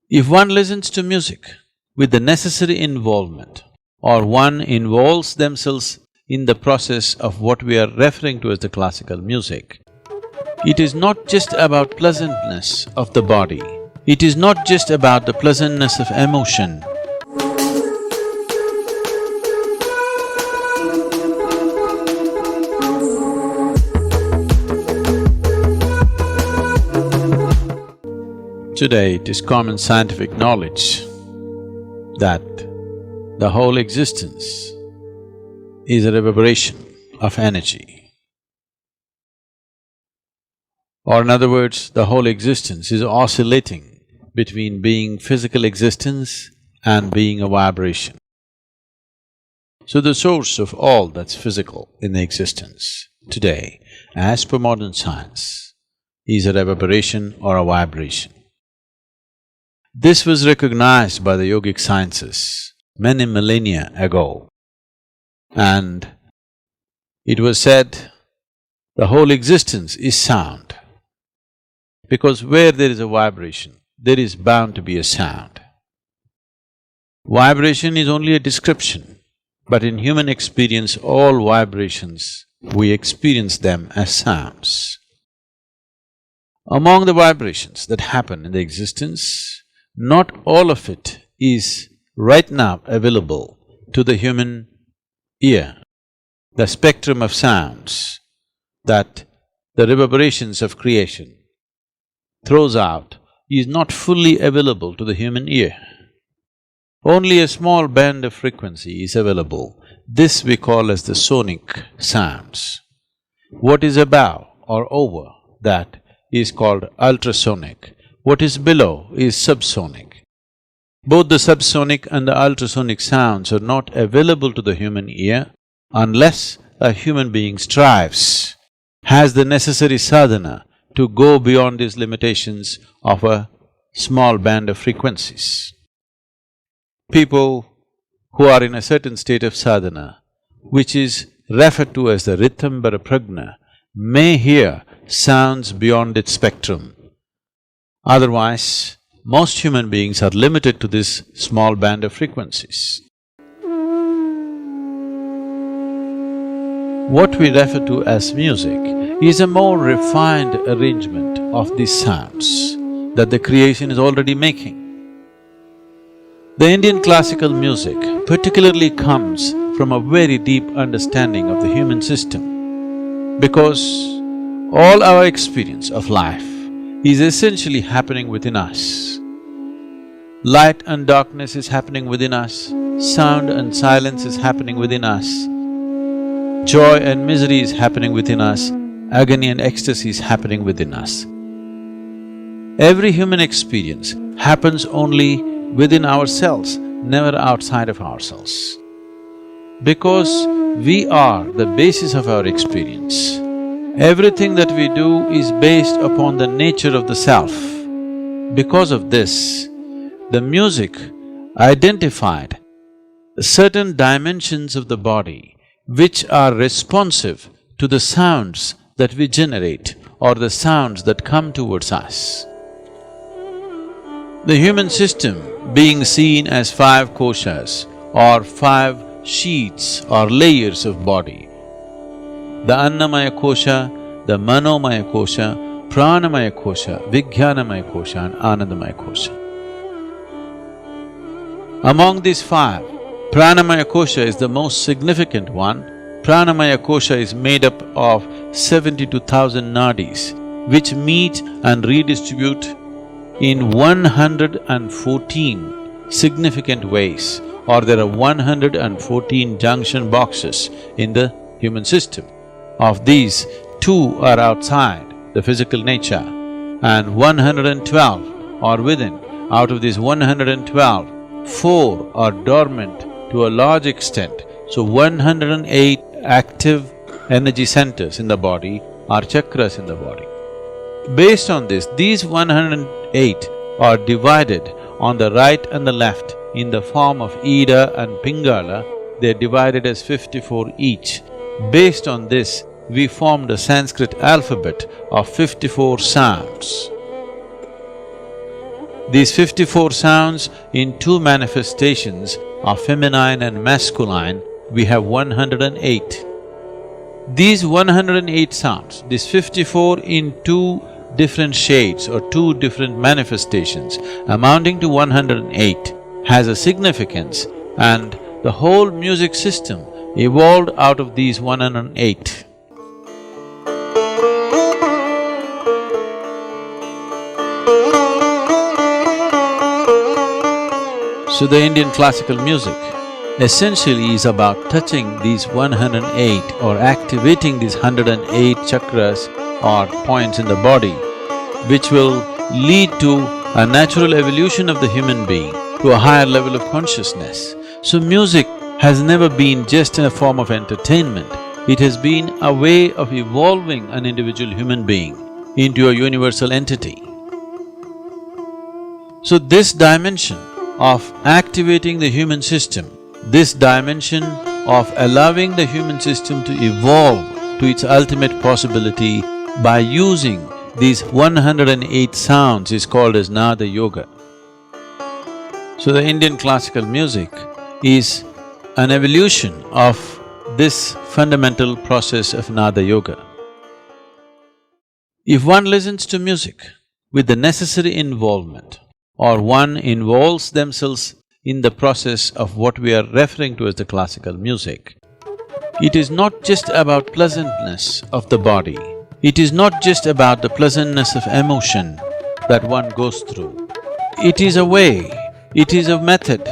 If one listens to music with the necessary involvement, or one involves themselves in the process of what we are referring to as the classical music, it is not just about pleasantness of the body, it is not just about the pleasantness of emotion. Today, it is common scientific knowledge that the whole existence is a reverberation of energy. Or in other words, the whole existence is oscillating between being physical existence and being a vibration. So the source of all that's physical in the existence today, as per modern science, is a reverberation or a vibration. This was recognized by the yogic sciences many millennia ago, and it was said the whole existence is sound, because where there is a vibration, there is bound to be a sound. Vibration is only a description, but in human experience, all vibrations, we experience them as sounds. Among the vibrations that happen in the existence, not all of it is right now available to the human ear. The spectrum of sounds that the reverberations of creation throws out is not fully available to the human ear. Only a small band of frequency is available. This we call as the sonic sounds. What is above or over that is called ultrasonic. What is below is subsonic. Both the subsonic and the ultrasonic sounds are not available to the human ear unless a human being strives, has the necessary sadhana to go beyond these limitations of a small band of frequencies. People who are in a certain state of sadhana, which is referred to as the Ritambara Prajna, may hear sounds beyond its spectrum. Otherwise, most human beings are limited to this small band of frequencies. What we refer to as music is a more refined arrangement of these sounds that the creation is already making. The Indian classical music particularly comes from a very deep understanding of the human system, because all our experience of life is essentially happening within us. Light and darkness is happening within us, sound and silence is happening within us, joy and misery is happening within us, agony and ecstasy is happening within us. Every human experience happens only within ourselves, never outside of ourselves. Because we are the basis of our experience, everything that we do is based upon the nature of the self. Because of this, the music identified certain dimensions of the body which are responsive to the sounds that we generate or the sounds that come towards us. The human system being seen as 5 koshas or 5 sheets or layers of body, the Annamaya kosha, the Manomaya kosha, Pranamaya kosha, Vijnanamaya kosha and Anandamaya kosha. Among these 5, Pranamaya kosha is the most significant one. Pranamaya kosha is made up of 72,000 nadis, which meet and redistribute in 114 significant ways, or there are 114 junction boxes in the human system. Of these, 2 are outside the physical nature and 112 are within. Out of these 112, 4 are dormant to a large extent. So 108 active energy centers in the body are chakras in the body. Based on this, these 108 are divided on the right and the left in the form of Ida and Pingala. They're divided as 54 each. Based on this, we formed a Sanskrit alphabet of 54 sounds. These 54 sounds in two manifestations of feminine and masculine, we have 108. These 108 sounds, these 54 in two different shades or two different manifestations amounting to 108 has a significance, and the whole music system evolved out of these 108. So the Indian classical music essentially is about touching these 108 or activating these 108 chakras or points in the body, which will lead to a natural evolution of the human being to a higher level of consciousness. So music has never been just a form of entertainment, it has been a way of evolving an individual human being into a universal entity. So this dimension of activating the human system, this dimension of allowing the human system to evolve to its ultimate possibility by using these 108 sounds is called as Nada Yoga. So the Indian classical music is an evolution of this fundamental process of Nada Yoga. If one listens to music with the necessary involvement, or one involves themselves in the process of what we are referring to as the classical music, it is not just about pleasantness of the body, it is not just about the pleasantness of emotion that one goes through. It is a way, it is a method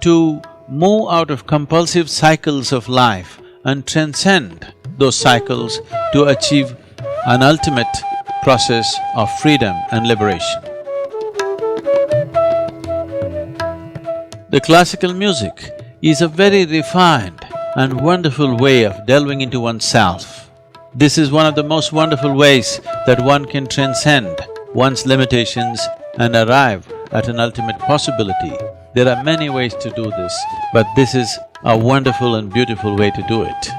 to move out of compulsive cycles of life and transcend those cycles to achieve an ultimate process of freedom and liberation. The classical music is a very refined and wonderful way of delving into oneself. This is one of the most wonderful ways that one can transcend one's limitations and arrive at an ultimate possibility. There are many ways to do this, but this is a wonderful and beautiful way to do it.